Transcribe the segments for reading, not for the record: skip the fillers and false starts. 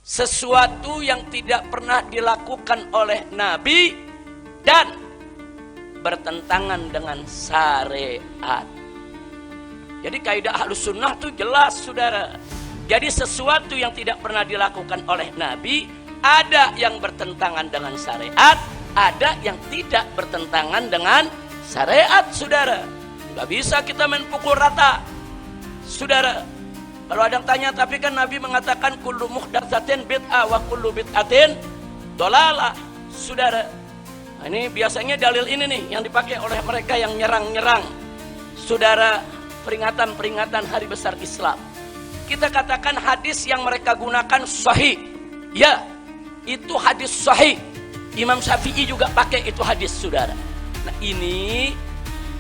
sesuatu yang tidak pernah dilakukan oleh Nabi dan bertentangan dengan syariat. Jadi kaidah Ahlus Sunnah itu jelas, saudara. Jadi sesuatu yang tidak pernah dilakukan oleh Nabi, ada yang bertentangan dengan syariat, ada yang tidak bertentangan dengan syariat, saudara. Gak bisa kita main pukul rata, saudara. Kalau ada yang tanya, tapi kan Nabi mengatakan kullu muhdatsatin bid'ah wa kullu bid'atin dhalalah, saudara. Nah, ini biasanya dalil ini nih yang dipakai oleh mereka yang nyerang-nyerang, saudara, peringatan-peringatan hari besar Islam. Kita katakan hadis yang mereka gunakan sahih. Ya, itu hadis sahih. Imam Syafi'i juga pakai itu hadis, saudara. Nah, ini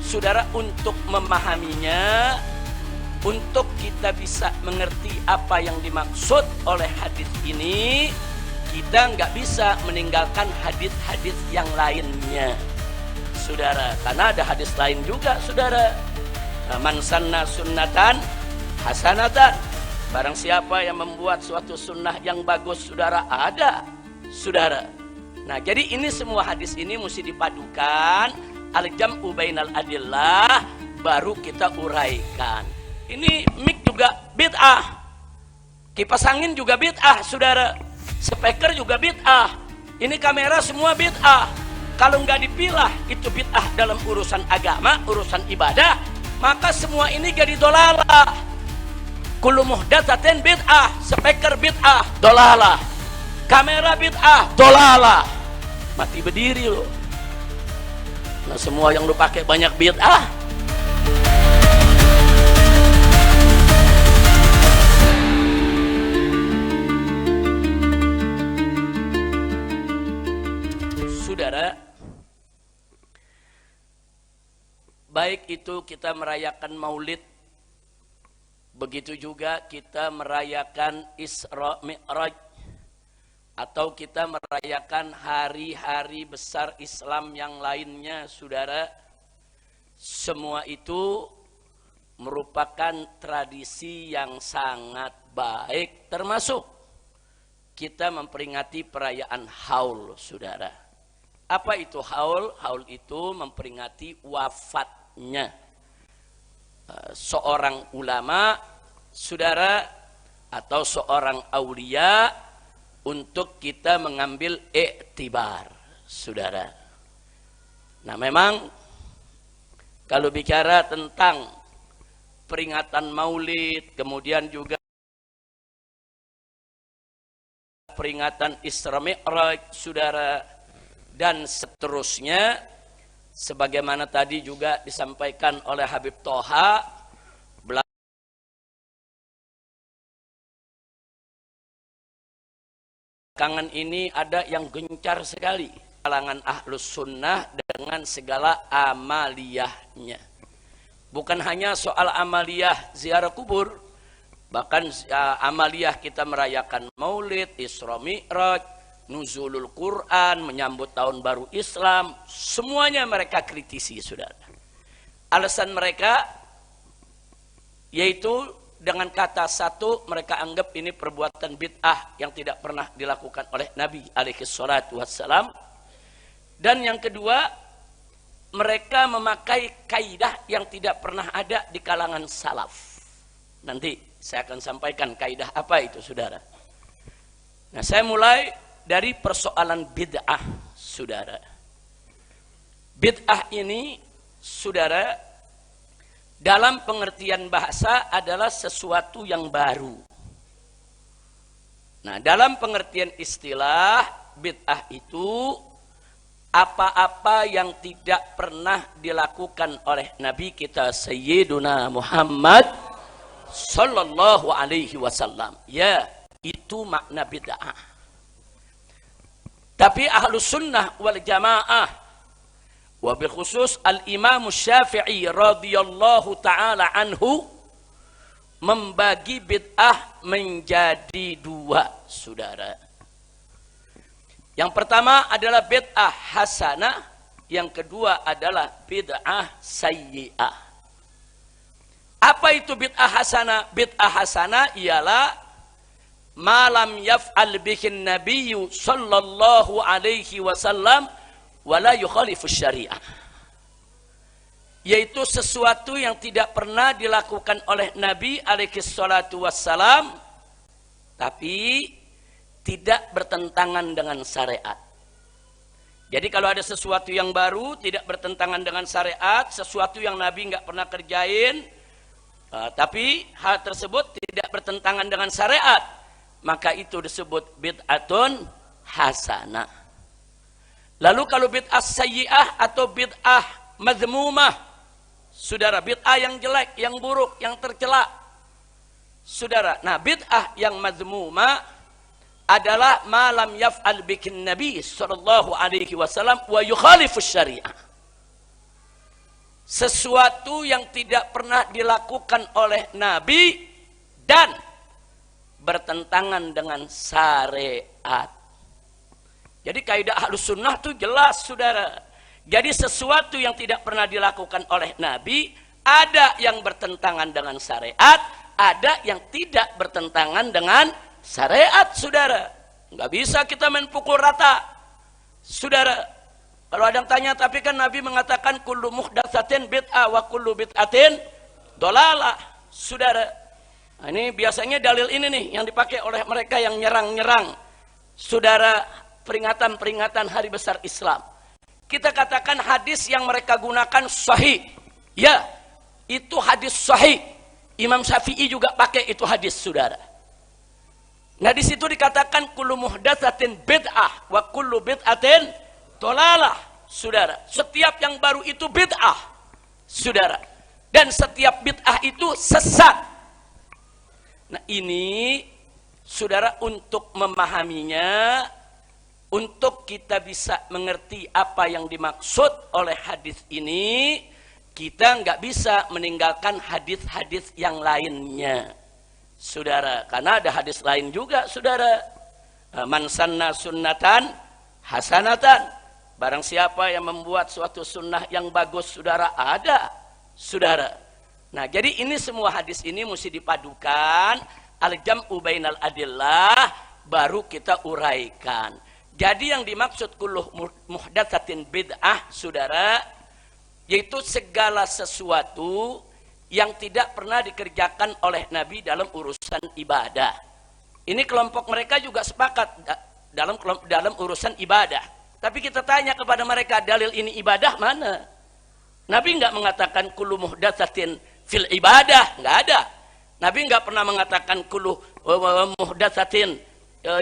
saudara, untuk memahaminya, untuk kita bisa mengerti apa yang dimaksud oleh hadis ini, kita nggak bisa meninggalkan hadis-hadis yang lainnya, saudara. Karena ada hadis lain juga, saudara. Man sanna sunnatan hasanatan, barang siapa yang membuat suatu sunnah yang bagus, saudara, ada, saudara. Nah, jadi ini semua hadis ini mesti dipadukan, al-jam'u bainal adillah, baru kita uraikan. Ini mic juga bid'ah, kipas angin juga bid'ah, saudara, speaker juga bid'ah, ini kamera semua bid'ah. Kalau nggak dipilah itu bid'ah dalam urusan agama, urusan ibadah, maka semua ini jadi dhalalah. Kullu muhdatsatin bid'ah, speaker bid'ah, dhalalah, kamera bid'ah, dhalalah. Mati berdiri lo. Nah, semua yang lu pakai banyak bid'ah. Saudara, baik itu kita merayakan Maulid, begitu juga kita merayakan Isra Mi'raj, atau kita merayakan hari-hari besar Islam yang lainnya, saudara. Semua itu merupakan tradisi yang sangat baik, termasuk kita memperingati perayaan Haul, saudara. Apa itu haul? Haul itu memperingati wafatnya seorang ulama, saudara, atau seorang aulia, untuk kita mengambil iktibar, saudara. Nah, memang kalau bicara tentang peringatan Maulid, kemudian juga peringatan Isra Mi'raj, saudara, dan seterusnya, sebagaimana tadi juga disampaikan oleh Habib Toha, belakangan ini ada yang gencar sekali kalangan Ahlus Sunnah dengan segala amaliyahnya. Bukan hanya soal amaliyah ziarah kubur, bahkan amaliyah kita merayakan Maulid, Isra Mi'raj, Nuzulul Quran, menyambut tahun baru Islam, semuanya mereka kritisi, saudara. Alasan mereka yaitu dengan kata satu, mereka anggap ini perbuatan bid'ah yang tidak pernah dilakukan oleh Nabi alaihi salatu wassalam. Dan yang kedua, mereka memakai kaidah yang tidak pernah ada di kalangan salaf. Nanti saya akan sampaikan kaidah apa itu, saudara. Nah, saya mulai dari persoalan bid'ah, saudara. Bid'ah ini, saudara, dalam pengertian bahasa adalah sesuatu yang baru. Nah, dalam pengertian istilah, bid'ah itu apa-apa yang tidak pernah dilakukan oleh Nabi kita Sayyiduna Muhammad sallallahu alaihi wasallam. Ya, itu makna bid'ah. Tapi Ahlus Sunnah wal Jamaah, wabil khusus Al-Imam Syafi'i radhiyallahu ta'ala anhu, membagi bid'ah menjadi dua, saudara. Yang pertama adalah bid'ah hasanah, yang kedua adalah bid'ah sayyi'ah. Apa itu bid'ah hasanah? Bid'ah hasanah ialah ma lam yaf'al bihin nabiyyu sallallahu alaihi wasallam wa la yukhalifu syariah. Yaitu sesuatu yang tidak pernah dilakukan oleh Nabi alaihi salatu wassalam tapi tidak bertentangan dengan syariat. Jadi kalau ada sesuatu yang baru tidak bertentangan dengan syariat, sesuatu yang Nabi nggak pernah kerjain, tapi hal tersebut tidak bertentangan dengan syariat, maka itu disebut bid'atun hasanah. Lalu kalau bid'ah sayyi'ah atau bid'ah mazmumah, saudara, bid'ah yang jelek, yang buruk, yang tercela, saudara. Nah, bid'ah yang mazmumah adalah malam yaf'al bikin Nabi sallallahu alaihi wasallam wa yukhalifu syariah. Sesuatu yang tidak pernah dilakukan oleh Nabi dan bertentangan dengan syariat. Jadi kaidah Ahlus Sunnah itu jelas, saudara. Jadi sesuatu yang tidak pernah dilakukan oleh Nabi, ada yang bertentangan dengan syariat, ada yang tidak bertentangan dengan syariat, saudara. Nggak bisa kita main pukul rata, saudara. Kalau ada yang tanya, tapi kan Nabi mengatakan kullu muhdatsatin bid'ah wa kullu bid'atin dolalah, saudara. Nah, ini biasanya dalil ini nih yang dipakai oleh mereka yang nyerang-nyerang, saudara, peringatan-peringatan hari besar Islam. Kita katakan hadis yang mereka gunakan sahih, ya, itu hadis sahih. Imam Syafi'i juga pakai itu hadis, saudara. Nah, di situ dikatakan kullu muhdatsatin bid'ah wa kullu bid'atin dolalah, saudara. Setiap yang baru itu bid'ah, saudara. Dan setiap bid'ah itu sesat. Nah, ini saudara, untuk memahaminya, untuk kita bisa mengerti apa yang dimaksud oleh hadis ini, kita nggak bisa meninggalkan hadis-hadis yang lainnya, saudara. Karena ada hadis lain juga, saudara. Man sanna sunnatan hasanatan. Barang siapa yang membuat suatu sunnah yang bagus, saudara, ada, saudara. Nah, jadi ini semua hadis ini mesti dipadukan, al-jam'u bainal adillah, baru kita uraikan. Jadi yang dimaksud kullu muhdatsatin bid'ah, saudara, yaitu segala sesuatu yang tidak pernah dikerjakan oleh Nabi dalam urusan ibadah. Ini kelompok mereka juga sepakat dalam urusan ibadah. Tapi kita tanya kepada mereka, dalil ini ibadah mana? Nabi nggak mengatakan kullu muhdatsatin fil ibadah, nggak ada. Nabi nggak pernah mengatakan kullu muhdatsatin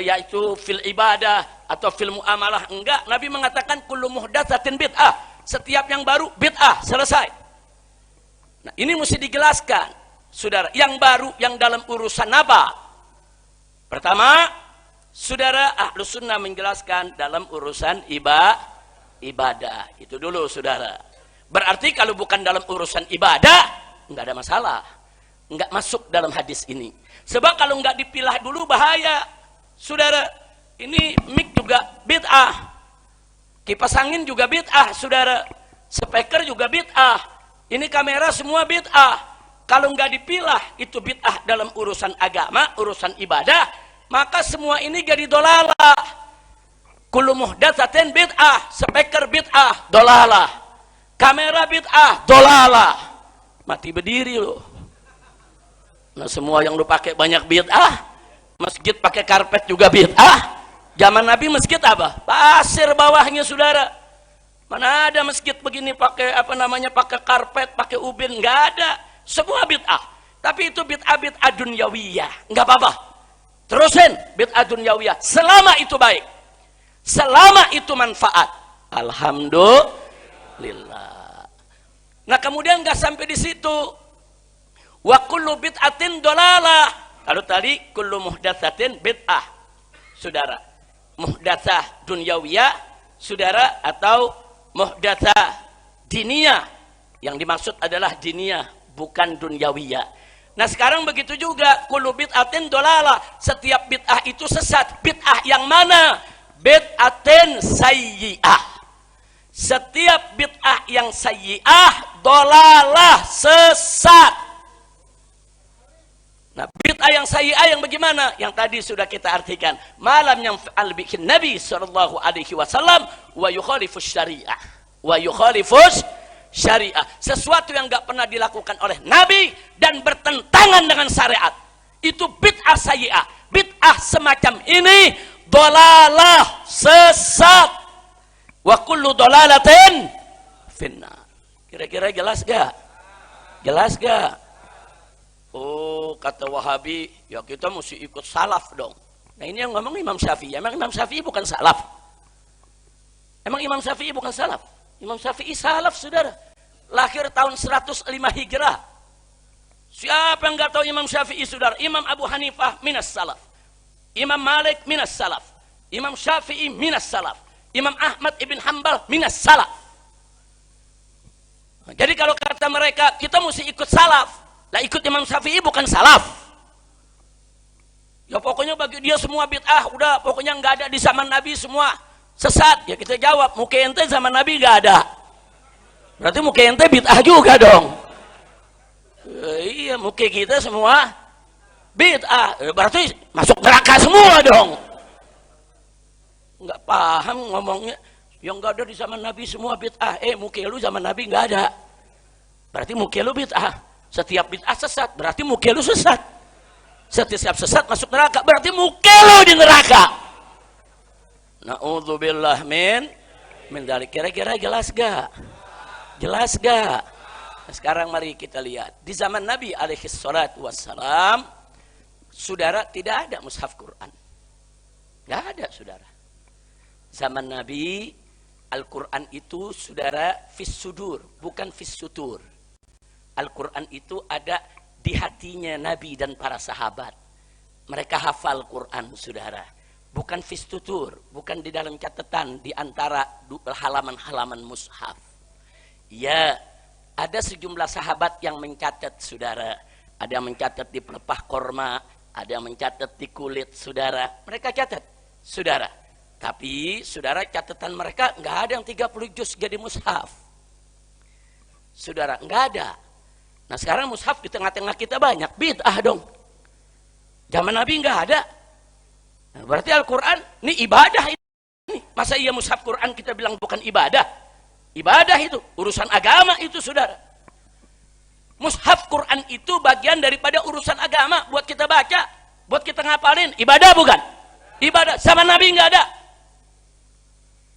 yaitu fil ibadah atau fil muamalah, enggak. Nabi mengatakan kullu muhdatsatin bid'ah, setiap yang baru bid'ah, selesai. Nah, ini mesti dijelaskan, saudara. Yang baru yang dalam urusan apa? Pertama, saudara, Ahlus Sunnah menjelaskan dalam urusan ibadah. Itu dulu, saudara. Berarti kalau bukan dalam urusan ibadah, enggak ada masalah, enggak masuk dalam hadis ini. Sebab kalau enggak dipilah dulu bahaya, saudara. Ini mic juga bid'ah, kipas angin juga bid'ah, saudara. Speaker juga bid'ah. Ini kamera semua bid'ah. Kalau nggak dipilah itu bid'ah dalam urusan agama, urusan ibadah, maka semua ini jadi dolalah. Kullu muhdatsatin bid'ah, speaker bid'ah, dolalah. Kamera bid'ah, dolalah. Mati berdiri loh. Nah, semua yang lu pakai banyak bid'ah. Masjid pakai karpet juga bid'ah. Zaman Nabi masjid apa? Pasir bawahnya, saudara. Mana ada masjid begini pakai pakai karpet, pakai ubin, nggak ada. Semua bid'ah. Tapi itu bid'ah dunyawiyah, nggak apa-apa. Terusin bid'ah dunyawiyah selama itu baik, selama itu manfaat. Alhamdulillah. Nah, kemudian nggak sampai di situ. Wa kullu bid'atin dolalah. Kalau tadi kullu muhdatsatin bid'ah, saudara. Muhdatsah dunyawiyah, saudara, atau muhdatsah diniyah. Yang dimaksud adalah diniyah, bukan dunyawiyah. Nah, sekarang begitu juga kullu bid'atin dolalah. Setiap bid'ah itu sesat. Bid'ah yang mana? Bid'atin sayyi'ah. Setiap bid'ah yang sayyi'ah dolalah, sesat. Nah, bid'ah bid'ah yang sayyi'ah yang bagaimana? Yang tadi sudah kita artikan. Malam yang fa'al bikin Nabi sallallahu alaihi wasallam wa yukhalifus syariah. Wa yukhalifus syariah. Sesuatu yang enggak pernah dilakukan oleh Nabi dan bertentangan dengan syariat. Itu bid'ah sayyi'ah. Bid'ah semacam ini dhalalah, sesat. Wa kullu dhalalatin finnar. Kira-kira jelas gak? Jelas gak? Oh, kata Wahabi, ya kita mesti ikut salaf dong. Nah ini yang ngomong Imam Syafi'i. Emang Imam Syafi'i bukan salaf? Emang Imam Syafi'i bukan salaf? Imam Syafi'i salaf, saudara. Lahir tahun 105 Hijrah. Siapa yang nggak tahu Imam Syafi'i, saudara? Imam Abu Hanifah minas salaf. Imam Malik minas salaf. Imam Syafi'i minas salaf. Imam Ahmad ibn Hanbal minas salaf. Nah, jadi kalau kata mereka, kita mesti ikut salaf. Lah ikut Imam Syafi'i bukan salaf. Ya pokoknya bagi dia semua bid'ah, udah pokoknya nggak ada di zaman Nabi semua sesat. Ya kita jawab, muka ente zaman Nabi nggak ada. Berarti muka ente bid'ah juga dong. Iya, muka kita semua bid'ah. Berarti masuk neraka semua dong. Nggak paham ngomongnya. Yang nggak ada di zaman Nabi semua bid'ah. Muka lu zaman Nabi nggak ada. Berarti muka lu bid'ah. Setiap bid'ah sesat, berarti muka lu sesat. Setiap sesat masuk neraka, berarti muka lu di neraka. Na'udzubillah min dalik. Kira-kira jelas gak? Jelas gak? Nah, sekarang mari kita lihat. Di zaman Nabi alaihi salatu wassalam, saudara, tidak ada mushaf Quran. Gak ada, saudara. Zaman Nabi, Al-Quran itu, saudara, fis sudur, bukan fis sutur. Al-Quran itu ada di hatinya Nabi dan para sahabat. Mereka hafal Quran, saudara. Bukan fistutur, bukan di dalam catatan di antara halaman-halaman mushaf. Ya, ada sejumlah sahabat yang mencatat, saudara. Ada yang mencatat di pelepah korma, ada yang mencatat di kulit, saudara. Mereka catat, saudara. Tapi, saudara, catatan mereka nggak ada yang 30 juz jadi mushaf. Saudara, nggak ada. Nah sekarang mushaf di tengah-tengah kita banyak, bid'ah dong. Zaman Nabi nggak ada. Nah, berarti Al-Quran ini ibadah ini. Masa iya mushaf Quran kita bilang bukan ibadah? Ibadah itu, urusan agama itu, saudara. Mushaf Quran itu bagian daripada urusan agama, buat kita baca, buat kita ngapalin. Ibadah bukan? Ibadah. Zaman Nabi nggak ada.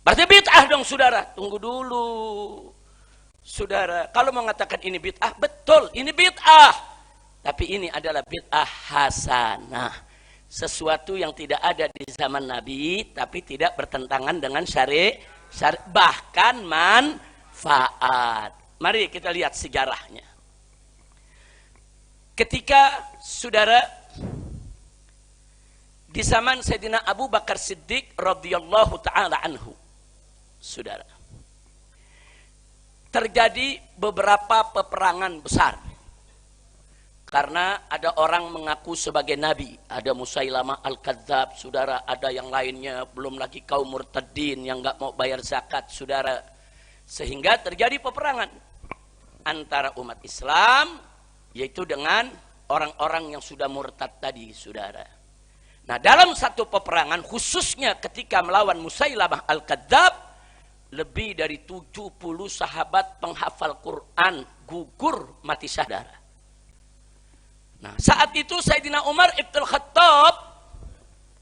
Berarti bid'ah dong, saudara. Tunggu dulu. Saudara, kalau mengatakan ini bid'ah, betul, ini bid'ah. Tapi ini adalah bid'ah hasanah. Sesuatu yang tidak ada di zaman Nabi, tapi tidak bertentangan dengan syari' bahkan manfaat. Mari kita lihat sejarahnya. Ketika, saudara, di zaman Sayyidina Abu Bakar Siddiq radhiyallahu ta'ala anhu, saudara, terjadi beberapa peperangan besar karena ada orang mengaku sebagai nabi. Ada Musailamah Al-Kadzab, saudara. Ada yang lainnya, belum lagi kaum murtadin yang nggak mau bayar zakat, saudara. Sehingga terjadi peperangan antara umat Islam, yaitu dengan orang-orang yang sudah murtad tadi, saudara. Nah, dalam satu peperangan, khususnya ketika melawan Musailamah Al-Kadzab, lebih dari 70 sahabat penghafal Quran gugur mati syahada. Nah, saat itu Sayyidina Umar Ibn Khattab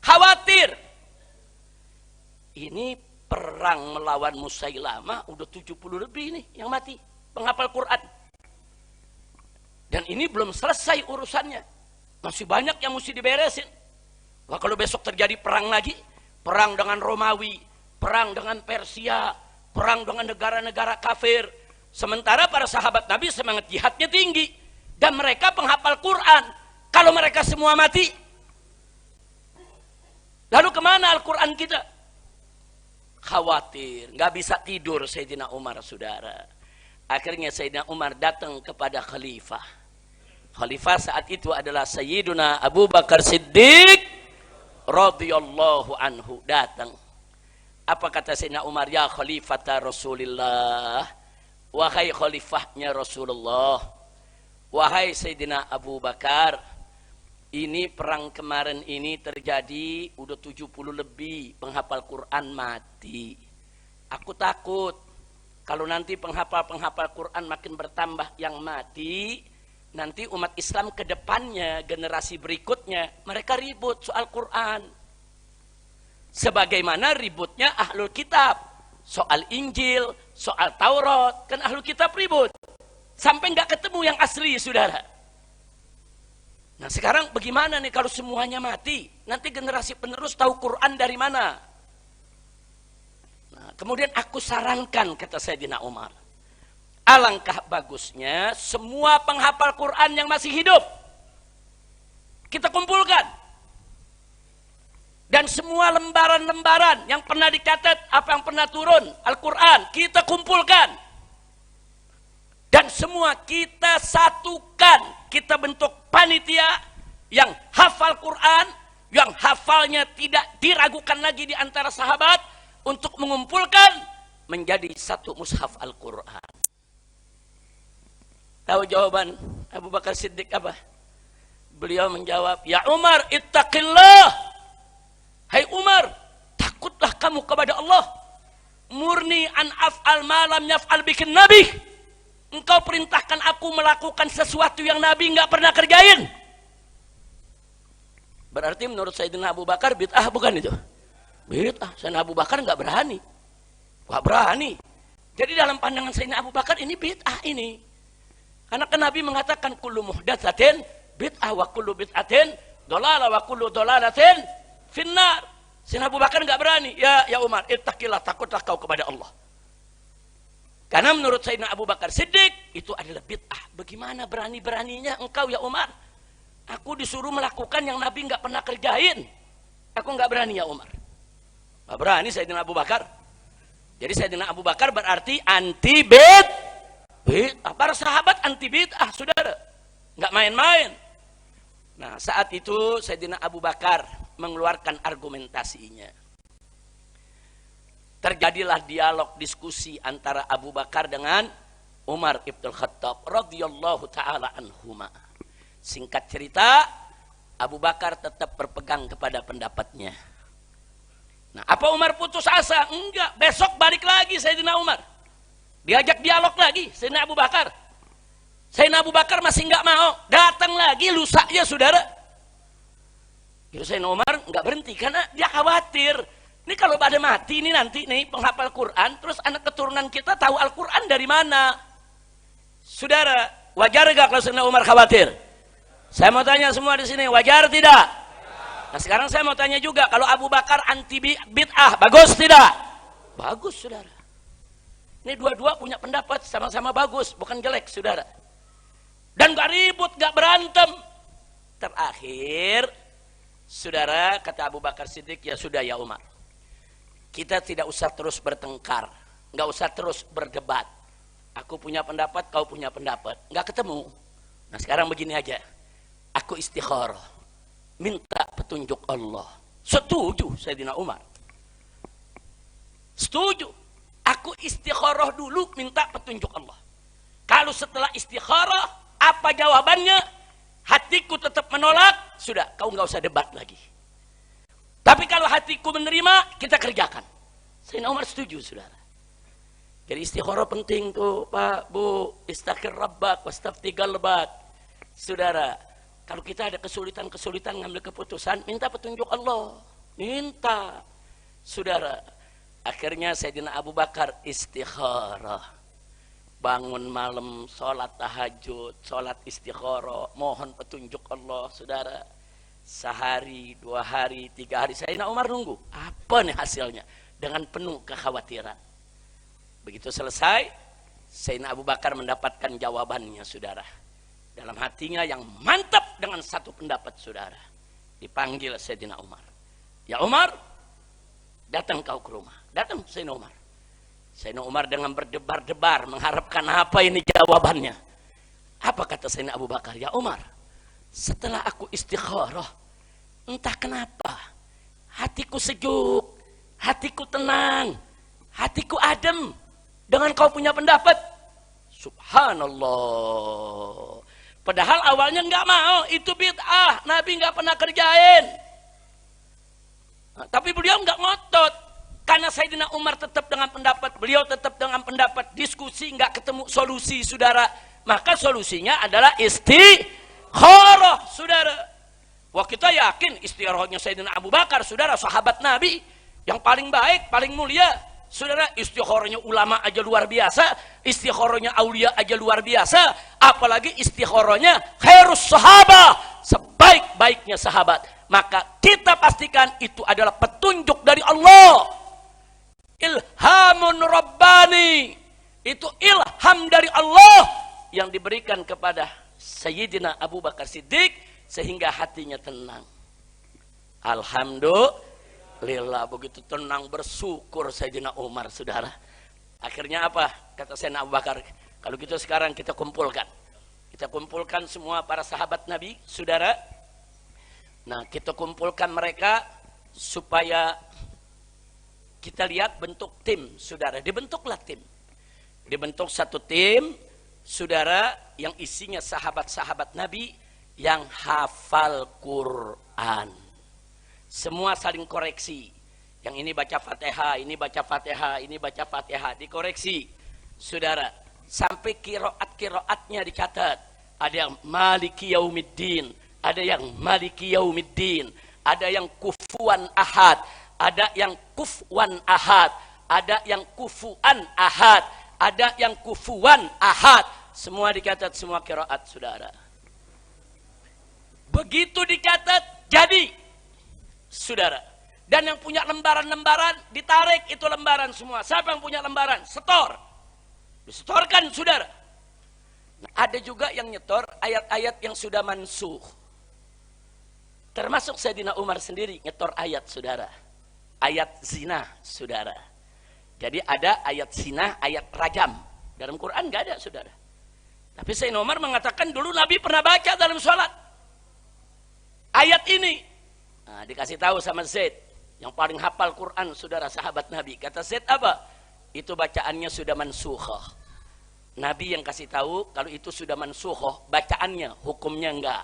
khawatir. Ini perang melawan Musailamah udah 70 lebih nih yang mati penghafal Quran. Dan ini belum selesai urusannya. Masih banyak yang mesti diberesin. Wah, kalau besok terjadi perang lagi, perang dengan Romawi, perang dengan Persia, perang dengan negara-negara kafir. Sementara para sahabat Nabi semangat jihadnya tinggi. Dan mereka penghafal Quran. Kalau mereka semua mati, lalu kemana Al-Quran kita? Khawatir, nggak bisa tidur Sayyidina Umar, saudara. Akhirnya Sayyidina Umar datang kepada khalifah. Khalifah saat itu adalah Sayyiduna Abu Bakar Siddiq radhiyallahu anhu. Datang. Apa kata Sayyidina Umar? Ya khalifata Rasulillah, wahai khalifahnya Rasulullah, wahai Sayyidina Abu Bakar, Ini perang kemarin ini terjadi udah 70 lebih penghafal Quran mati. Aku takut kalau nanti penghafal Quran makin bertambah yang mati, nanti umat Islam ke depannya, generasi berikutnya, mereka ribut soal Quran. Sebagaimana ributnya ahlul kitab, soal Injil, soal Taurat, kan ahlul kitab ribut. Sampai nggak ketemu yang asli, saudara. Nah sekarang bagaimana nih kalau semuanya mati? Nanti generasi penerus tahu Quran dari mana? Nah, kemudian aku sarankan, kata Sayyidina Umar, alangkah bagusnya semua penghafal Quran yang masih hidup kita kumpulkan. Dan semua lembaran-lembaran yang pernah dicatat, apa yang pernah turun Al-Quran, kita kumpulkan. Dan semua kita satukan, kita bentuk panitia yang hafal Quran, yang hafalnya tidak diragukan lagi di antara sahabat, untuk mengumpulkan menjadi satu mushaf Al-Quran. Tahu jawaban Abu Bakar Siddiq apa? Beliau menjawab, ya Umar, ittaqillah. Hai Umar, takutlah kamu kepada Allah. Murni an af'al ma lam yaf'al bikin Nabi. Engkau perintahkan aku melakukan sesuatu yang Nabi nggak pernah kerjain. Berarti menurut Sayyidina Abu Bakar bid'ah bukan itu? Bid'ah. Sayyidina Abu Bakar nggak berani. Nggak berani. Jadi dalam pandangan Sayyidina Abu Bakar ini bid'ah ini. Karena kan Nabi mengatakan kullu muhdatsatin bid'ah wa kullu bid'atin dhalalah wa kullu dhalalatin finnar. Sayyidina Abu Bakar nggak berani. Ya Umar, ittaqillah, takutlah kau kepada Allah. Karena menurut Sayyidina Abu Bakar Siddiq itu adalah bid'ah. Bagaimana berani-beraninya engkau ya Umar? Aku disuruh melakukan yang Nabi nggak pernah kerjain. Aku nggak berani ya Umar. Nggak berani Sayyidina Abu Bakar. Jadi Sayyidina Abu Bakar berarti anti bid'ah. Para sahabat anti bid'ah, saudara. Nggak main-main. Nah saat itu Sayyidina Abu Bakar mengeluarkan argumentasinya. Terjadilah dialog diskusi antara Abu Bakar dengan Umar ibn Khattab radhiyallahu taala anhuma. Singkat cerita, Abu Bakar tetap berpegang kepada pendapatnya. Nah, apa Umar putus asa? Enggak, besok balik lagi Sayyidina Umar. Diajak dialog lagi Sayyidina Abu Bakar. Sayyidina Abu Bakar masih enggak mau. Datang lagi lusanya, saudara. Jadi Sayyidina Umar enggak berhenti karena dia khawatir. Ini kalau pada mati ini nanti nih penghafal Quran, terus anak keturunan kita tahu Al-Quran dari mana? Saudara, wajar gak kalau Sayyidina Umar khawatir? Saya mau tanya semua di sini, wajar tidak? Nah sekarang saya mau tanya juga, kalau Abu Bakar anti bid'ah, bagus tidak? Bagus, saudara. Ini dua-dua punya pendapat sama-sama bagus, bukan jelek, saudara. Dan gak ribut, gak berantem. Terakhir, saudara, kata Abu Bakar Siddiq, ya sudah ya Umar. Kita tidak usah terus bertengkar, nggak usah terus berdebat. Aku punya pendapat, kau punya pendapat, nggak ketemu. Nah sekarang begini aja, aku istikharah, minta petunjuk Allah. Setuju Sayyidina Umar, setuju. Aku istikharah dulu, minta petunjuk Allah. Kalau setelah istikharah, apa jawabannya? Hatiku tetap menolak, sudah, kau nggak usah debat lagi. Tapi kalau hatiku menerima, kita kerjakan. Sayyidina Umar setuju, saudara. Jadi istikharah penting tuh, Pak, Bu. Istaghfir rabbak, wastafti galbak. Saudara, kalau kita ada kesulitan-kesulitan ngambil keputusan, minta petunjuk Allah. Minta. Saudara, akhirnya Sayyidina Abu Bakar istikharah. Bangun malam, sholat tahajud, sholat istikharah, mohon petunjuk Allah, saudara. Sehari, 2 hari, 3 hari, Sayyidina Umar nunggu. Apa nih hasilnya? Dengan penuh kekhawatiran. Begitu selesai, Sayyidina Abu Bakar mendapatkan jawabannya, saudara. Dalam hatinya yang mantap dengan satu pendapat, saudara. Dipanggil Sayyidina Umar. Ya Umar, datang kau ke rumah. Datang Sayyidina Umar. Sayyidina Umar dengan berdebar-debar mengharapkan apa ini jawabannya. Apa kata Sayyidina Abu Bakar? Ya Umar, setelah aku istikharah, entah kenapa hatiku sejuk, hatiku tenang, hatiku adem dengan kau punya pendapat. Subhanallah, Padahal awalnya nggak mau, itu bid'ah, Nabi nggak pernah kerjain. Nah, tapi beliau nggak ngotot, karena Sayyidina Umar tetap dengan pendapat, beliau tetap dengan pendapat, diskusi nggak ketemu solusi, saudara. Maka solusinya adalah istikharah, saudara. Wah, kita yakin istikharahnya Sayyidina Abu Bakar, saudara, sahabat Nabi yang paling baik, paling mulia. Saudara, istikharahnya ulama aja luar biasa, istikharahnya aulia aja luar biasa, apalagi istikharahnya khairus sahabah, sebaik-baiknya sahabat. Maka kita pastikan itu adalah petunjuk dari Allah. Ilhamun Rabbani. Itu ilham dari Allah yang diberikan kepada Sayyidina Abu Bakar Siddiq, sehingga hatinya tenang. Alhamdulillah, begitu tenang, bersyukur Sayyidina Umar, saudara. Akhirnya apa? Kata Sayyidina Abu Bakar, kalau gitu sekarang kita kumpulkan. Kita kumpulkan semua para sahabat Nabi, saudara. Nah, kita kumpulkan mereka supaya kita lihat bentuk tim, saudara. Dibentuklah tim. Dibentuk satu tim, saudara, yang isinya sahabat-sahabat Nabi yang hafal Quran. Semua saling koreksi. Yang ini baca Fatihah, ini baca Fatihah, ini baca Fatihah, dikoreksi. Saudara, sampai qiraat-qiraatnya dicatat. Ada yang Maliki Yaumiddin, ada yang Maliki Yaumiddin, ada yang kufuan ahad, ada yang kufwan ahad, ada yang kufuan ahad, ada yang kufuan ahad. Semua dicatat, semua qiraat, saudara. Begitu dicatat, jadi, saudara. Dan yang punya lembaran-lembaran, ditarik itu lembaran semua. Siapa yang punya lembaran? Setor. Disetorkan, saudara. Nah, ada juga yang nyetor ayat-ayat yang sudah mansuh. Termasuk Sayyidina Umar sendiri nyetor ayat, saudara. Ayat zina, saudara. Jadi ada ayat zina, ayat rajam. Dalam Quran nggak ada, saudara. Tapi Sayyidina Umar mengatakan dulu Nabi pernah baca dalam sholat ayat ini. Nah, dikasih tahu sama Zaid yang paling hafal Quran, saudara, sahabat Nabi. Kata Zaid apa? Itu bacaannya sudah mansukhah. Nabi yang kasih tahu kalau itu sudah mansukhah, bacaannya, hukumnya enggak.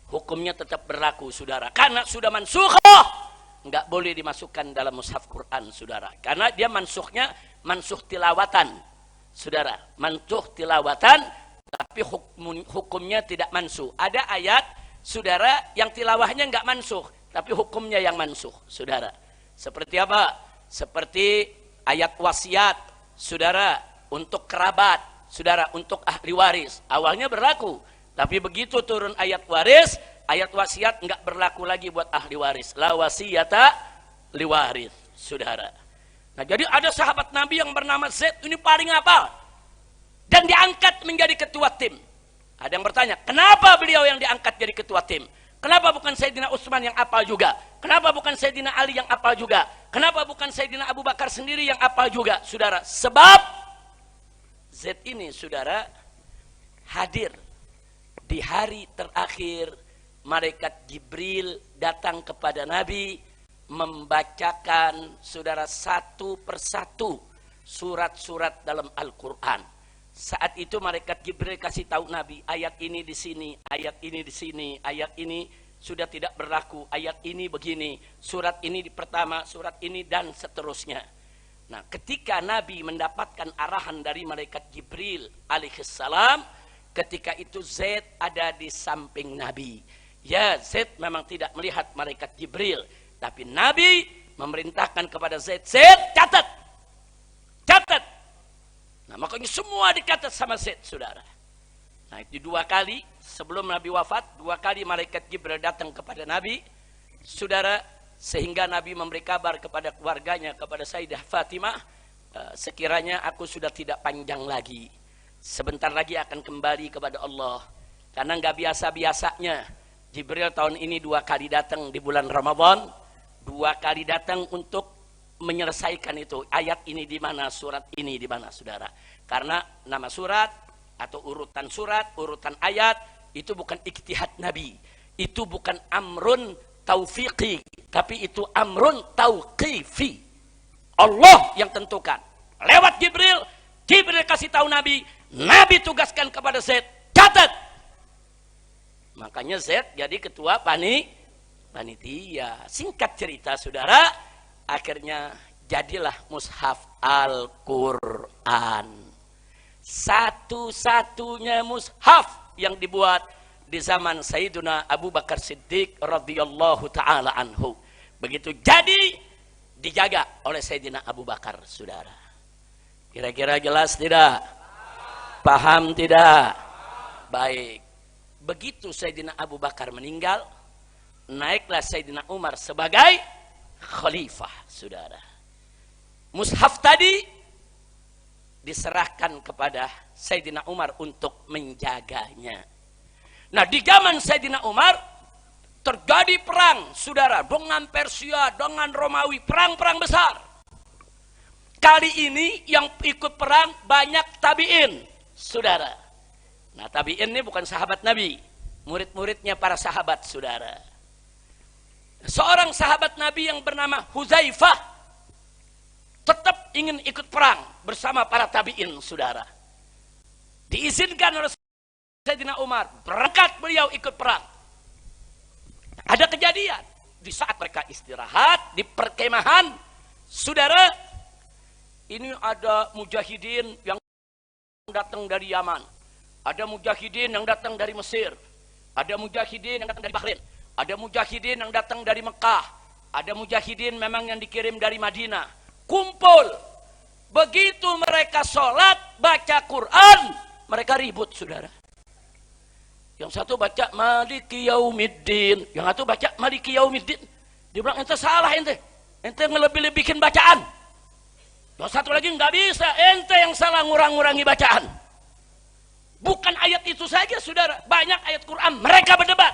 Hukumnya tetap berlaku, saudara. Karena sudah mansukhah, enggak boleh dimasukkan dalam mushaf Quran, saudara. Karena dia mansukhnya mansuh tilawatan, saudara. Mansuh tilawatan, tapi hukumnya tidak mansuh. Ada ayat, saudara, yang tilawahnya enggak mansuh, tapi hukumnya yang mansuh, saudara. Seperti apa? Seperti ayat wasiat, saudara, untuk kerabat, saudara, untuk ahli waris. Awalnya berlaku, tapi begitu turun ayat waris, ayat wasiat enggak berlaku lagi buat ahli waris. La wasiyata liwaris, saudara. Nah, jadi ada sahabat Nabi yang bernama Zaid, ini paling hafal, dan diangkat menjadi ketua tim. Ada yang bertanya, kenapa beliau yang diangkat jadi ketua tim? Kenapa bukan Sayyidina Utsman yang apal juga? Kenapa bukan Sayyidina Ali yang apal juga? Kenapa bukan Sayyidina Abu Bakar sendiri yang apal juga, saudara? Sebab Zaid ini, saudara, hadir di hari terakhir malaikat Jibril datang kepada Nabi membacakan, saudara, satu persatu surat-surat dalam Al-Quran. Saat itu malaikat Jibril kasih tahu Nabi, ayat ini di sini, ayat ini di sini, ayat ini sudah tidak berlaku, ayat ini begini, surat ini di pertama, surat ini, dan seterusnya. Nah, ketika Nabi mendapatkan arahan dari malaikat Jibril alaihissalam, ketika itu Zaid ada di samping Nabi. Ya, Zaid memang tidak melihat malaikat Jibril, tapi Nabi memerintahkan kepada Zaid, Zaid, catat, catat. Nah, makanya semua dicatat sama Zaid, saudara. Nah, itu 2 kali sebelum Nabi wafat, 2 kali malaikat Jibril datang kepada Nabi, saudara, sehingga Nabi memberi kabar kepada keluarganya, kepada Sayyidah Fatimah, sekiranya aku sudah tidak panjang lagi, sebentar lagi akan kembali kepada Allah. Karena nggak biasa-biasanya Jibril tahun ini 2 kali datang di bulan Ramadan, 2 kali datang untuk menyelesaikan itu, ayat ini di mana, surat ini di mana, saudara. Karena nama surat atau urutan surat, urutan ayat itu bukan ijtihad Nabi, itu bukan amrun taufiqi, tapi itu amrun tauqifi. Allah yang tentukan lewat Jibril. Jibril kasih tahu Nabi, Nabi tugaskan kepada Zaid, catat. Makanya Z jadi ketua panitia. Singkat cerita saudara, akhirnya jadilah mushaf Al-Quran. Satu-satunya mushaf yang dibuat di zaman Sayyiduna Abu Bakar Siddiq radhiyallahu ta'ala anhu. Begitu jadi, dijaga oleh Sayyidina Abu Bakar, saudara. Kira-kira jelas tidak? Paham tidak? Baik. Begitu Sayyidina Abu Bakar meninggal, naiklah Sayyidina Umar sebagai khalifah, saudara. Mushaf tadi diserahkan kepada Sayyidina Umar untuk menjaganya. Nah, di zaman Sayyidina Umar terjadi perang, saudara, dengan Persia, dengan Romawi, perang-perang besar. Kali ini yang ikut perang banyak tabi'in, saudara. Nah, tabi'in ini bukan sahabat Nabi, murid-muridnya para sahabat, saudara. Seorang sahabat Nabi yang bernama Huzaifah tetap ingin ikut perang bersama para tabi'in, saudara. Diizinkan oleh Sayyidina Umar, berangkat beliau ikut perang. Ada kejadian di saat mereka istirahat di perkemahan, saudara. Ini ada mujahidin yang datang dari Yaman, ada mujahidin yang datang dari Mesir, ada mujahidin yang datang dari Bahrain, ada mujahidin yang datang dari Mekah, ada mujahidin memang yang dikirim dari Madinah. Kumpul. Begitu mereka sholat, baca Quran, mereka ribut, saudara. Yang satu baca Maliki Yaumiddin, yang satu baca Maliki Yaumiddin. Dia bilang, ente salah, ente ngelebih-lebihin bacaan. Yang satu lagi, nggak bisa, ente yang salah ngurang-ngurangi bacaan. Bukan ayat itu saja, saudara, banyak ayat Quran mereka berdebat.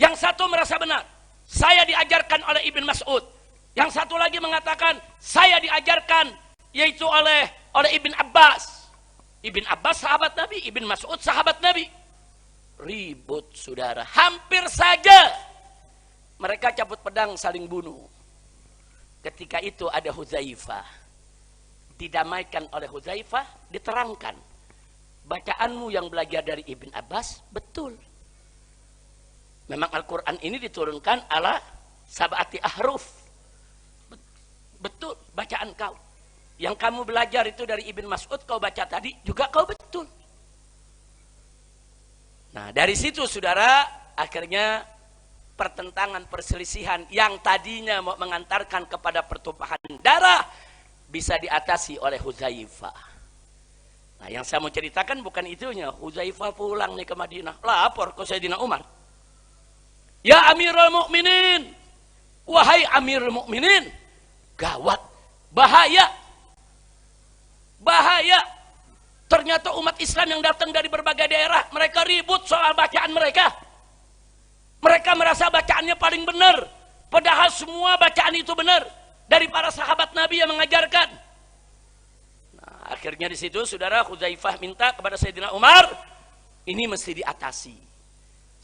Yang satu merasa benar, saya diajarkan oleh Ibn Mas'ud. Yang satu lagi mengatakan, saya diajarkan yaitu oleh Ibn Abbas. Ibn Abbas sahabat Nabi, Ibn Mas'ud sahabat Nabi. Ribut, saudara, hampir saja mereka cabut pedang saling bunuh. Ketika itu ada Huzaifah, didamaikan oleh Huzaifah, diterangkan, bacaanmu yang belajar dari Ibn Abbas betul. Memang Al-Quran ini diturunkan ala sab'ati ahruf. Betul bacaan kau. Yang kamu belajar itu dari Ibn Mas'ud, kau baca tadi juga kau betul. Nah, dari situ saudara, akhirnya pertentangan, perselisihan yang tadinya mau mengantarkan kepada pertumpahan darah bisa diatasi oleh Huzaifah. Nah, yang saya mau ceritakan bukan itunya. Huzaifah pulang nih ke Madinah, lapor ke Sayyidina Umar. Ya Amirul Mukminin, wahai Amirul Mukminin, gawat, bahaya. Bahaya. Ternyata umat Islam yang datang dari berbagai daerah, mereka ribut soal bacaan mereka. Mereka merasa bacaannya paling benar, padahal semua bacaan itu benar dari para sahabat Nabi yang mengajarkan. Nah, akhirnya di situ saudara, Huzaifah minta kepada Sayyidina Umar, ini mesti diatasi.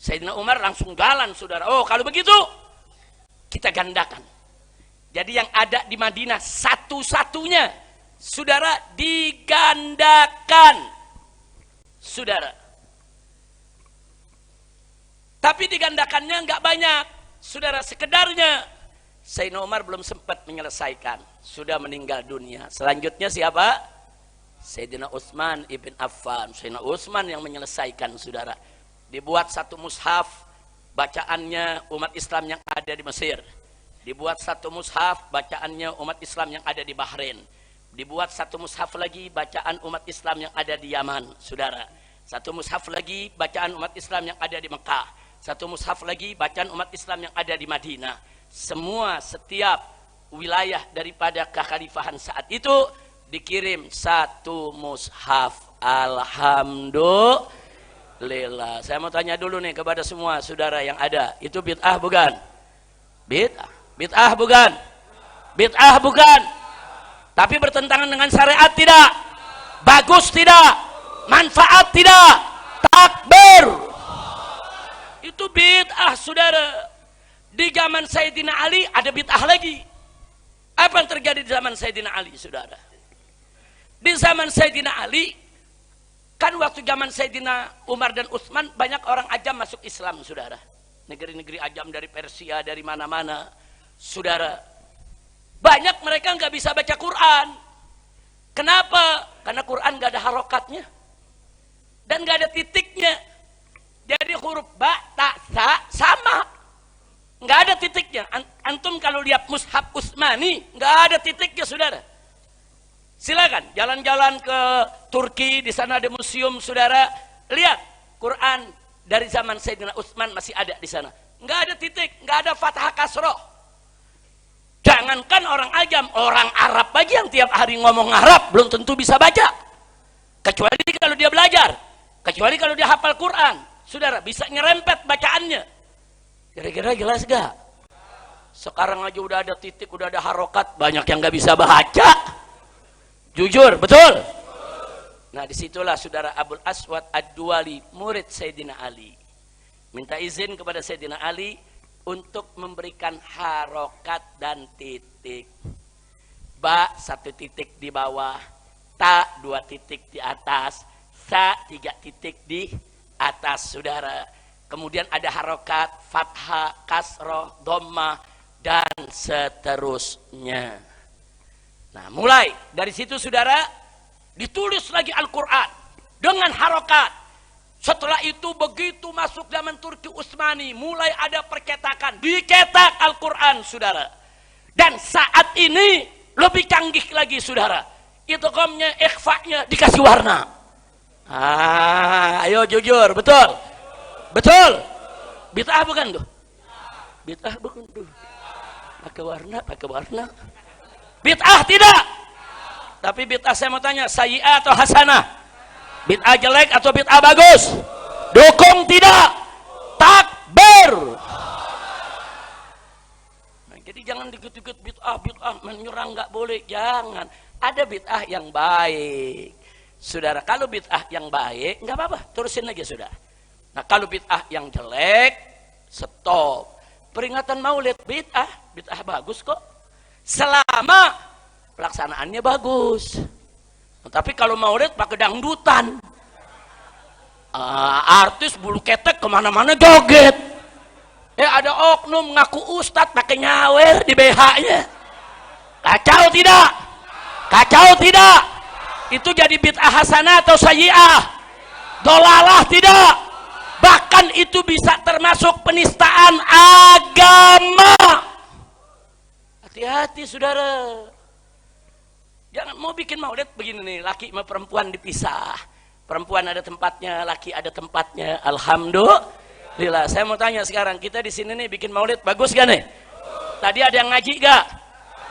Sayyidina Umar langsung jalan, saudara. Oh, kalau begitu kita gandakan. Jadi yang ada di Madinah satu-satunya, saudara, digandakan, saudara. Tapi digandakannya nggak banyak, saudara, sekedarnya. Sayyidina Umar belum sempat menyelesaikan, sudah meninggal dunia. Selanjutnya siapa? Sayyidina Utsman ibn Affan. Sayyidina Utsman yang menyelesaikan, saudara. Dibuat satu mushaf, bacaannya umat Islam yang ada di Mesir. Dibuat satu mushaf, bacaannya umat Islam yang ada di Bahrain. Dibuat satu mushaf lagi, bacaan umat Islam yang ada di Yaman, saudara. Satu mushaf lagi, bacaan umat Islam yang ada di Mekah. Satu mushaf lagi, bacaan umat Islam yang ada di Madinah. Semua, setiap wilayah daripada kekhalifahan saat itu dikirim satu mushaf. Alhamdulillah. Saya mau tanya dulu nih kepada semua saudara yang ada, itu bid'ah bukan? Bid'ah bukan? Bid'ah bukan? Tapi bertentangan dengan syariat tidak? Bagus tidak? Manfaat tidak? Takbir. Itu bid'ah, saudara. Di zaman Sayyidina Ali ada bid'ah lagi. Apa yang terjadi di zaman Sayyidina Ali, saudara? Di zaman Sayyidina Ali Kan waktu zaman Sayyidina Umar dan Utsman banyak orang ajam masuk Islam, saudara. Negeri-negeri ajam dari Persia, dari mana-mana, saudara. Banyak mereka nggak bisa baca Quran. Kenapa? Karena Quran nggak ada harokatnya dan nggak ada titiknya. Jadi huruf ba, ta, sa sama, nggak ada titiknya. Antum kalau lihat mushaf Utsmani nggak ada titiknya, saudara. Silakan jalan-jalan ke Turki, di sana ada museum, saudara. Lihat Quran dari zaman Sayyidina Utsman masih ada di sana. Nggak ada titik, nggak ada fathah kasroh. Jangankan orang ajam, orang Arab aja yang tiap hari ngomong Arab belum tentu bisa baca. Kecuali kalau dia belajar, kecuali kalau dia hafal Quran, saudara bisa nyerempet bacaannya. Kira-kira jelas gak? Sekarang aja udah ada titik, udah ada harokat, banyak yang nggak bisa baca. Jujur, betul? Nah disitulah saudara Abul Aswad Ad-Duwali, murid Sayyidina Ali, minta izin kepada Sayyidina Ali untuk memberikan harokat dan titik. Ba 1 titik di bawah, ta 2 titik di atas, sa 3 titik di atas, saudara. Kemudian ada harokat, fathah, kasroh, dhammah, dan seterusnya. Nah mulai dari situ, saudara, ditulis lagi Al-Quran dengan harokat. Setelah itu begitu masuk zaman Turki Utsmani, mulai ada percetakan, dicetak Al-Quran, saudara. Dan saat ini lebih canggih lagi, saudara. Idghamnya, ikhfa'nya dikasih warna. Ayo jujur, betul? Betul? Bid'ah bukan tuh? Bid'ah bukan tuh? Pakai warna. Bid'ah tidak. Tapi bid'ah saya mau tanya, sayyi'ah atau hasanah? Bid'ah jelek atau bid'ah bagus? Dukung tidak? Takbir. Nah, jadi jangan dikit-dikit bid'ah menyerang, nggak boleh, jangan. Ada bid'ah yang baik, saudara. Kalau bid'ah yang baik nggak apa-apa, terusin aja, saudara. Nah kalau bid'ah yang jelek, stop. Peringatan Maulid bid'ah bagus kok, selama pelaksanaannya bagus. Tapi kalau Maulid pakai dangdutan, artis bulu ketek kemana-mana joget. Ada oknum ngaku ustadz pakai nyawer di BH-nya. Kacau tidak? Kacau tidak? Itu jadi bid'ah hasanah atau sayyi'ah? Dolalah tidak? Bahkan itu bisa termasuk penistaan agama. Hati-hati, saudara. Jangan mau bikin maulid begini nih, laki sama perempuan dipisah. Perempuan ada tempatnya, laki ada tempatnya. Alhamdulillah. Saya mau tanya sekarang, kita di sini nih bikin maulid bagus gak nih? Tadi ada yang ngaji gak?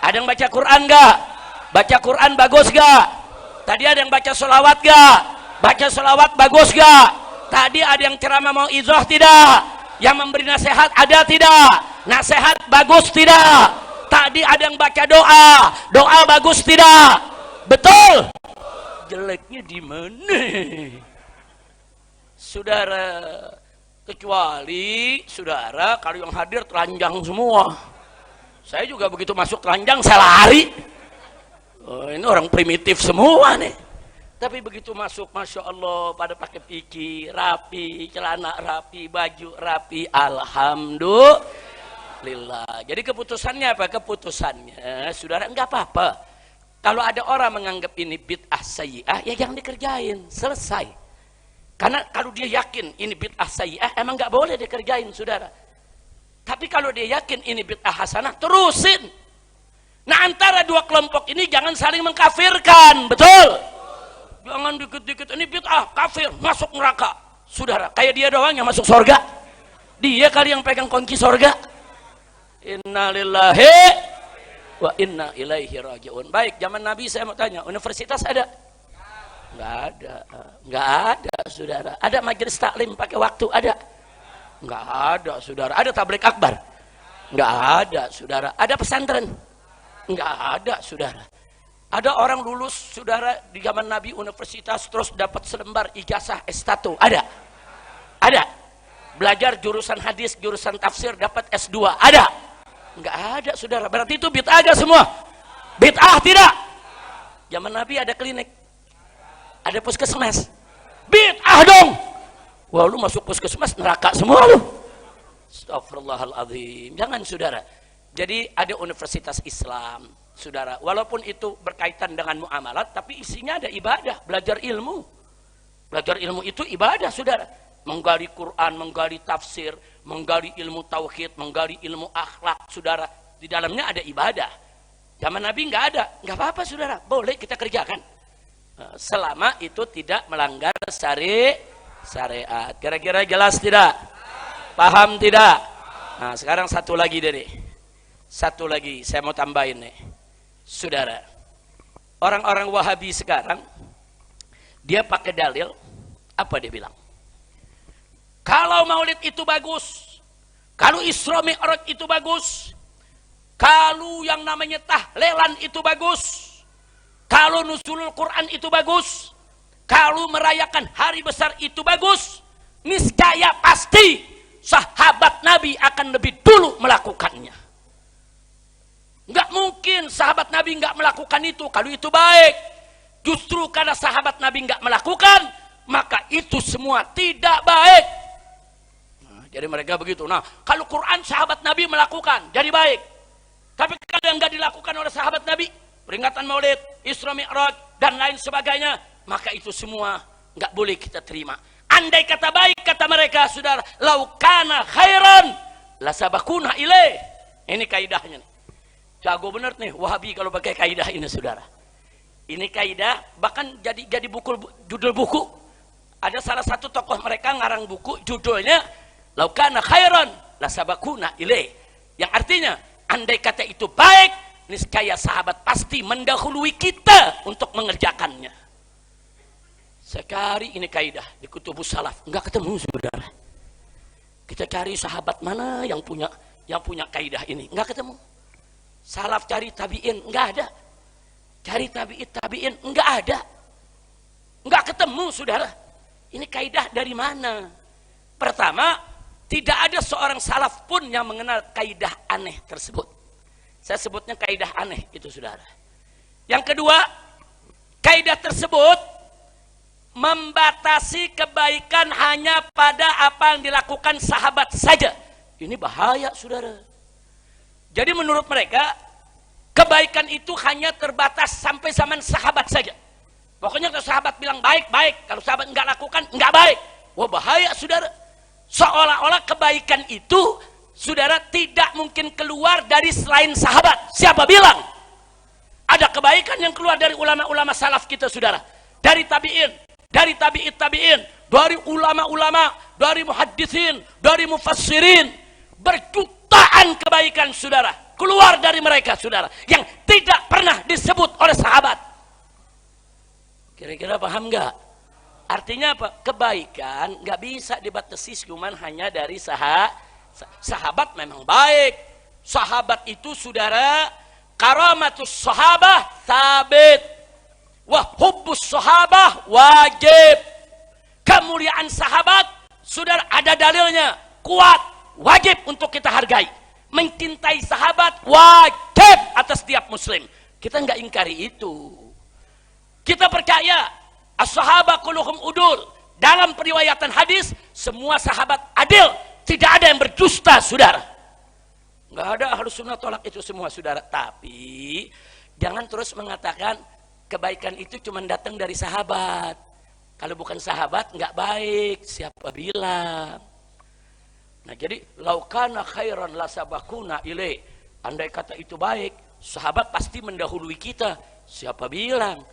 Ada yang baca Quran gak? Baca Quran bagus gak? Tadi ada yang baca sholawat gak? Baca sholawat bagus gak? Tadi ada yang ceramah mau izoh tidak? Yang memberi nasihat ada tidak? Nasihat bagus tidak? Tadi ada yang baca doa bagus tidak? Betul? Jeleknya di mana? Saudara, kecuali saudara kalau yang hadir telanjang semua. Saya juga begitu masuk telanjang saya lari. Oh, ini orang primitif semua nih. Tapi begitu masuk, masya Allah, pada pakai piki, rapi, celana rapi, baju rapi, alhamdulillah. Jadi keputusannya apa? Keputusannya, saudara, enggak apa-apa. Kalau ada orang menganggap ini bid'ah sayyi'ah, ya jangan dikerjain, selesai. Karena kalau dia yakin ini bid'ah sayyi'ah, emang enggak boleh dikerjain, saudara. Tapi kalau dia yakin ini bid'ah hasanah, terusin. Nah antara dua kelompok ini jangan saling mengkafirkan, betul? Jangan dikit-dikit ini bid'ah, kafir, masuk neraka. Saudara, kayak dia doang yang masuk surga. Dia kali yang pegang kunci surga. Innalillahi wa inna ilaihi raji'un. Baik, zaman Nabi saya mau tanya, universitas ada? Enggak ada, saudara. Ada majelis taklim pakai waktu, ada? Enggak ada, saudara. Ada tabligh akbar? Enggak ada, saudara. Ada pesantren? Enggak ada, saudara. Ada orang lulus, saudara, di zaman Nabi universitas terus dapat selembar ijazah S1, ada? Ada. Belajar jurusan hadis, jurusan tafsir dapat S2, ada? Enggak ada, saudara. Berarti itu bid'ah ada semua? Bid'ah tidak? Zaman Nabi ada klinik, ada puskesmas, bid'ah dong. Wah, lu masuk puskesmas neraka semua lu. Astagfirullahaladzim. Jangan saudara. Jadi ada universitas Islam, saudara. Walaupun itu berkaitan dengan muamalat, tapi isinya ada ibadah, belajar ilmu. Belajar ilmu itu ibadah, saudara. Menggali Quran, menggali tafsir, menggali ilmu tauhid, menggali ilmu akhlak, saudara. Di dalamnya ada ibadah. Zaman Nabi nggak ada, nggak apa-apa, saudara. Boleh kita kerjakan. Selama itu tidak melanggar syariat. Kira-kira jelas tidak? Paham tidak? Nah, sekarang satu lagi dari. Satu lagi saya mau tambahin nih. Saudara. Orang-orang Wahabi sekarang dia pakai dalil apa dia bilang? Kalau Maulid itu bagus, kalau Isra Mi'raj itu bagus, kalau yang namanya tahlilan itu bagus, kalau nuzulul Quran itu bagus, kalau merayakan hari besar itu bagus, niscaya pasti sahabat Nabi akan lebih dulu melakukannya. Enggak mungkin sahabat Nabi enggak melakukan itu kalau itu baik. Justru karena sahabat Nabi enggak melakukan, maka itu semua tidak baik. Nah, jadi mereka begitu. Nah, kalau Quran sahabat Nabi melakukan, jadi baik. Tapi kalau yang enggak dilakukan oleh sahabat Nabi, peringatan Maulid, Isra Mi'raj dan lain sebagainya, maka itu semua enggak boleh kita terima. Andai kata baik, kata mereka, saudara, laukana khairan lasabakuna ilaih. Ini kaidahnya nih. Jago bener nih Wahabi kalau pakai kaidah ini, saudara. Ini kaidah bahkan jadi buku, judul buku. Ada salah satu tokoh mereka ngarang buku, judulnya laukana khairan lasabakuna ilaih. Yang artinya andai kata itu baik, niscaya sahabat pasti mendahului kita untuk mengerjakannya. Sekali ini kaidah di kutubus salaf, enggak ketemu, saudara. Kita cari sahabat mana yang punya kaidah ini, enggak ketemu. Salaf cari tabi'in, enggak ada. Cari tabi'in, enggak ada. Enggak ketemu, saudara. Ini kaidah dari mana? Pertama, tidak ada seorang salaf pun yang mengenal kaidah aneh tersebut. Saya sebutnya kaidah aneh itu, saudara. Yang kedua, kaidah tersebut membatasi kebaikan hanya pada apa yang dilakukan sahabat saja. Ini bahaya, saudara. Jadi menurut mereka, kebaikan itu hanya terbatas sampai zaman sahabat saja. Pokoknya kalau sahabat bilang baik, baik. Kalau sahabat enggak lakukan, enggak baik. Wah, bahaya, saudara. Seolah-olah kebaikan itu, saudara, tidak mungkin keluar dari selain sahabat. Siapa bilang? Ada kebaikan yang keluar dari ulama-ulama salaf kita, saudara. Dari tabi'in, dari tabi'in, dari ulama-ulama, dari muhaddisin, dari mufassirin. Berjutaan kebaikan, saudara, keluar dari mereka, saudara, yang tidak pernah disebut oleh sahabat. Kira-kira paham nggak? Artinya apa? Kebaikan nggak bisa dibatasi cuman hanya dari sahabat. Memang baik. Sahabat itu, saudara, karamatus sahabah sabit, wa hubbus sahabah wajib. Kemuliaan sahabat, saudara, ada dalilnya, kuat, wajib untuk kita hargai. Mencintai sahabat wajib atas setiap muslim. Kita nggak ingkari itu. Kita percaya as-sahabah kulluhum udul. Dalam periwayatan hadis, semua sahabat adil, tidak ada yang berdusta, saudara. Nggak ada Ahlus Sunnah tolak itu semua, saudara. Tapi jangan terus mengatakan kebaikan itu cuma datang dari sahabat. Kalau bukan sahabat nggak baik. Siapa bilang? Nah, jadi laukana khairan lasabakuna ilaih. Andai kata itu baik, sahabat pasti mendahului kita. Siapa bilang?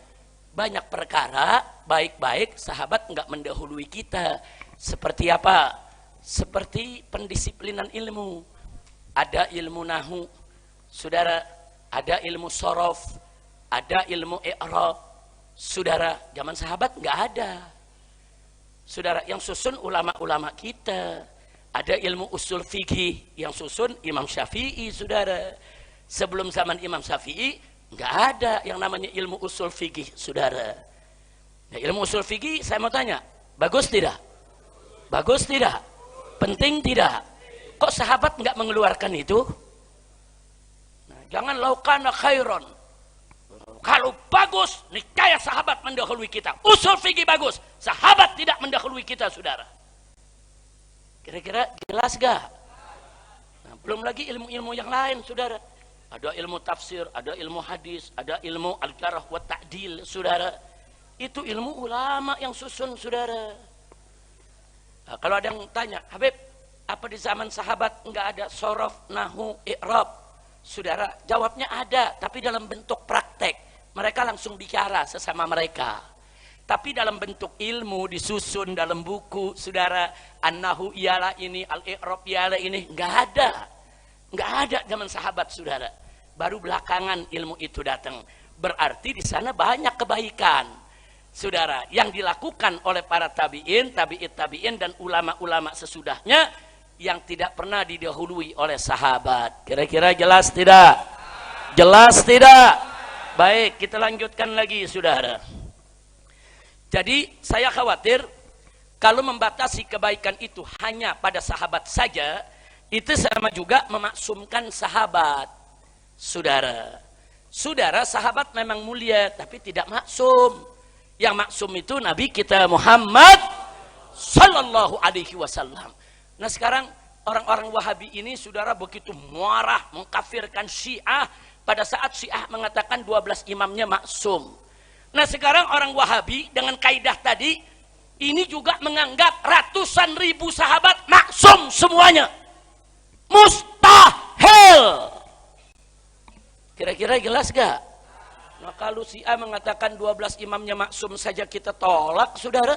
Banyak perkara baik-baik sahabat enggak mendahului kita. Seperti apa? Seperti pendisiplinan ilmu. Ada ilmu nahu, saudara, ada ilmu sorof, ada ilmu i'rab. Saudara, zaman sahabat enggak ada. Saudara, yang susun ulama-ulama kita. Ada ilmu usul fikih yang susun Imam Syafi'i, saudara. Sebelum zaman Imam Syafi'i nggak ada yang namanya ilmu usul fikih, saudara. Nah, ilmu usul fikih saya mau tanya, bagus tidak? Bagus tidak? Penting tidak? Kok sahabat nggak mengeluarkan itu? Nah, jangan laukana khairon. Kalau bagus, niscaya sahabat mendahului kita. Usul fikih bagus, Sahabat tidak mendahului kita, saudara. Kira-kira jelas gak? Nah, belum lagi ilmu-ilmu yang lain, saudara. Ada ilmu tafsir, ada ilmu hadis, ada ilmu al-jarh wa ta'dil, saudara. Itu ilmu ulama yang susun, saudara. Nah, kalau ada yang tanya, Habib, apa di zaman sahabat enggak ada sorof, nahu, i'rab? Saudara, jawabnya ada, tapi dalam bentuk praktek. Mereka langsung bicara sesama mereka. Tapi dalam bentuk ilmu disusun dalam buku, saudara, an-nahu ialah ini, al-i'rab ialah ini, enggak ada. Enggak ada zaman sahabat, saudara. Baru belakangan ilmu itu datang. Berarti di sana banyak kebaikan, saudara, yang dilakukan oleh para tabi'in, tabi'in dan ulama-ulama sesudahnya yang tidak pernah didahului oleh sahabat. Kira-kira jelas tidak? Jelas tidak? Baik, kita lanjutkan lagi, saudara. Jadi saya khawatir kalau membatasi kebaikan itu hanya pada sahabat saja, itu sama juga memaksumkan sahabat, saudara. Saudara, sahabat memang mulia, tapi tidak maksum. Yang maksum itu Nabi kita Muhammad Sallallahu Alaihi Wasallam. Nah sekarang orang-orang Wahabi ini, saudara, begitu marah mengkafirkan Syiah pada saat Syiah mengatakan 12 imamnya maksum. Nah sekarang orang Wahabi dengan kaidah tadi ini juga menganggap ratusan ribu sahabat maksum semuanya. Mustahil. Kira-kira jelas gak? Nah kalau Syiah mengatakan 12 imamnya maksum saja kita tolak, saudara,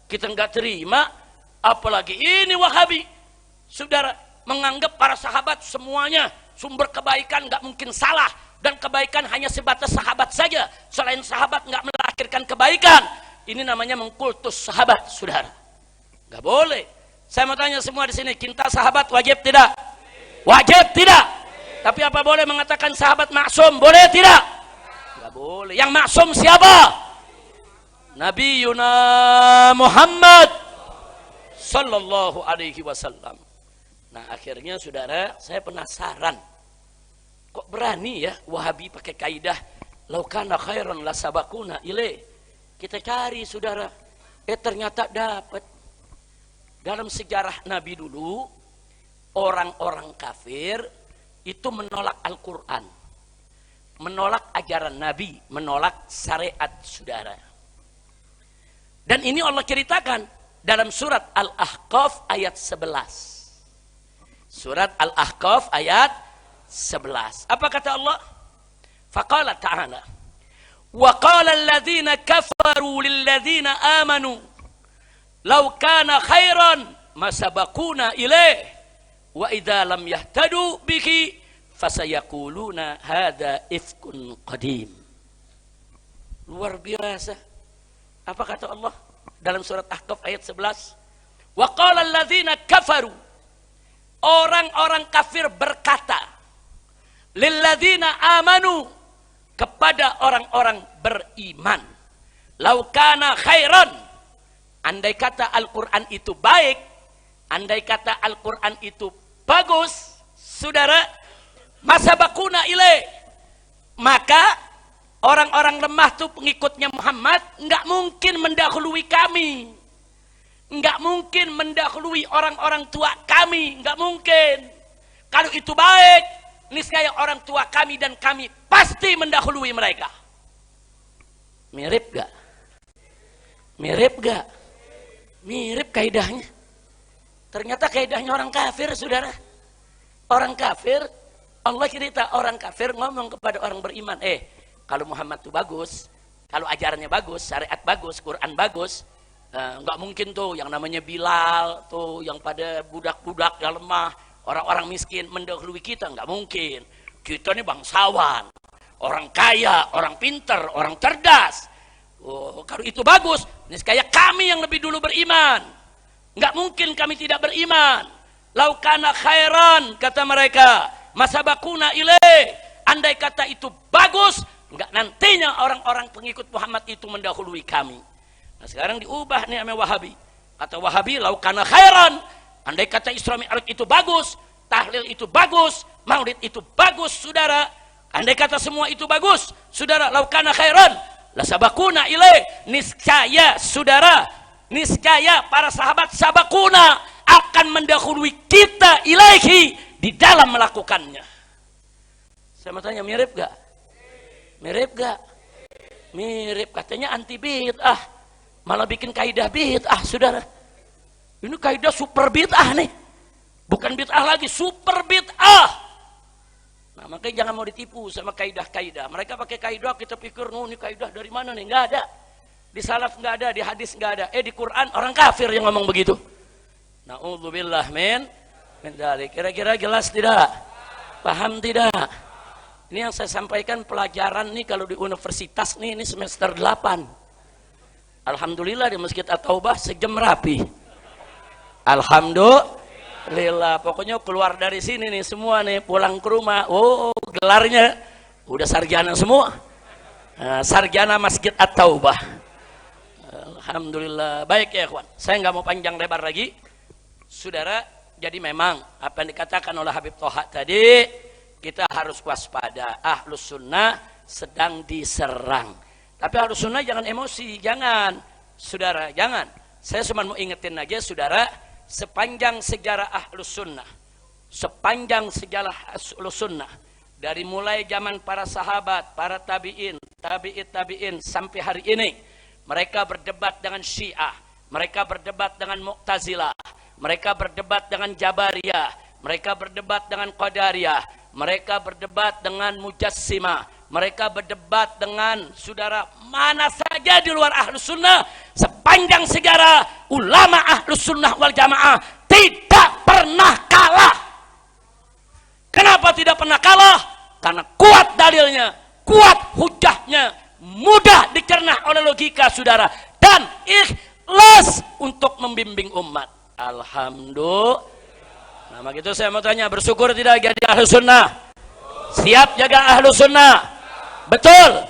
kita nggak terima, apalagi ini Wahabi, saudara, menganggap para sahabat semuanya sumber kebaikan, nggak mungkin salah. Dan kebaikan hanya sebatas sahabat saja. Selain sahabat nggak melahirkan kebaikan. Ini namanya mengkultus sahabat, saudara. Nggak boleh. Saya mau tanya semua di sini, cinta sahabat wajib tidak? Wajib tidak? Tapi apa boleh mengatakan sahabat maksum? Boleh tidak? Nggak boleh. Yang maksum siapa? Nabi Yuna Muhammad Sallallahu Alaihi Wasallam. Nah akhirnya, saudara, saya penasaran. Kok berani ya Wahabi pakai kaidah laukana khairan la sabakuna ilaih. Kita cari, saudara, ternyata dapat. Dalam sejarah Nabi dulu, orang-orang kafir itu menolak Al-Quran, menolak ajaran Nabi, menolak syariat, saudara. Dan ini Allah ceritakan dalam surat Al-Ahqaf ayat 11. Surat Al-Ahqaf ayat 11. Apa kata Allah? Faqala ta'ala wa qala alladhina kafaru lilladhina amanu law kana khairan ma sabaquna ilaih wa idza lam yahtadu bihi fasayaquluna hadza ifkun qadim. Luar biasa. Apa kata Allah dalam surat Ahqaf ayat 11? Wa qala alladhina kafaru, orang-orang kafir berkata, lilladzina amanu, kepada orang-orang beriman, laukana khairan, andai kata Al-Quran itu baik, andai kata Al-Quran itu bagus, saudara, masabakuna ilaih, maka orang-orang lemah tuh pengikutnya Muhammad nggak mungkin mendahului kami, nggak mungkin mendahului orang-orang tua kami, nggak mungkin. Kalau itu baik, niscaya orang tua kami dan kami pasti mendahului mereka. Mirip gak? Mirip gak? Mirip kaidahnya. Ternyata kaidahnya orang kafir, saudara. Orang kafir, Allah cerita orang kafir ngomong kepada orang beriman, kalau Muhammad tuh bagus, kalau ajarannya bagus, syariat bagus, Quran bagus, nggak mungkin tuh yang namanya Bilal tuh, yang pada budak-budak yang lemah, orang-orang miskin mendahului kita, nggak mungkin. Kita ini bangsawan, orang kaya, orang pinter, orang cerdas. Oh, kalau itu bagus, niscaya kami yang lebih dulu beriman. Nggak mungkin kami tidak beriman. Laukana khairan, kata mereka, masabakuna ilaih, andai kata itu bagus, nggak nantinya orang-orang pengikut Muhammad itu mendahului kami. Nah sekarang diubah nih sama Wahabi. Kata Wahabi, laukana khairan, andai kata Isra Mi'raj itu bagus, tahlil itu bagus, maulid itu bagus, saudara. Andai kata semua itu bagus, saudara, laukana khairan, la sabakuna ilaih, niscaya, saudara, niscaya para sahabat sabakuna akan mendahului kita ilaihi di dalam melakukannya. Saya mau tanya, mirip gak? Mirip gak? Mirip, katanya anti bid'ah, malah bikin kaidah bid'ah, saudara. Ini kaidah super bid'ah nih, bukan bid'ah lagi, super bid'ah. Nah, makanya jangan mau ditipu sama kaidah-kaidah. Mereka pakai kaidah, kita pikir, ini kaidah dari mana nih? Nggak ada. Di salaf nggak ada, di hadis nggak ada. Di Quran orang kafir yang ngomong begitu. Na'udzubillah min dzalik. Kira-kira jelas tidak? Paham tidak? Ini yang saya sampaikan pelajaran nih kalau di universitas nih, ini semester 8. Alhamdulillah di Masjid At-Taubah sejam rapi. Alhamdulillah. Pokoknya keluar dari sini nih semua nih pulang ke rumah. Oh, gelarnya udah sarjana semua. Sarjana Masjid At-Taubah. Alhamdulillah. Baik ya ikhwan, saya nggak mau panjang lebar lagi. Saudara, jadi memang apa yang dikatakan oleh Habib Toha tadi, kita harus waspada. Ahlus sunnah sedang diserang. Tapi ahlus sunnah jangan emosi, jangan. Saudara, jangan. Saya cuma mau ingetin aja saudara, sepanjang sejarah ahlus sunnah, sepanjang sejarah ahlus sunnah, dari mulai zaman para sahabat, para tabi'in, tabi'in sampai hari ini, mereka berdebat dengan Syiah, mereka berdebat dengan Mu'tazilah, mereka berdebat dengan Jabariyah, mereka berdebat dengan Qadariyah, mereka berdebat dengan Mujassimah, mereka berdebat dengan saudara mana saja di luar ahlus sunnah. Sepanjang sejarah ulama ahlus sunnah wal jamaah tidak pernah kalah. Kenapa tidak pernah kalah? Karena kuat dalilnya, kuat hujahnya, mudah dicerna oleh logika saudara, dan ikhlas untuk membimbing umat. Alhamdulillah. Nah begitu saya mau tanya, bersyukur tidak jadi ahlus sunnah? Siap jaga ahlus sunnah? Betul.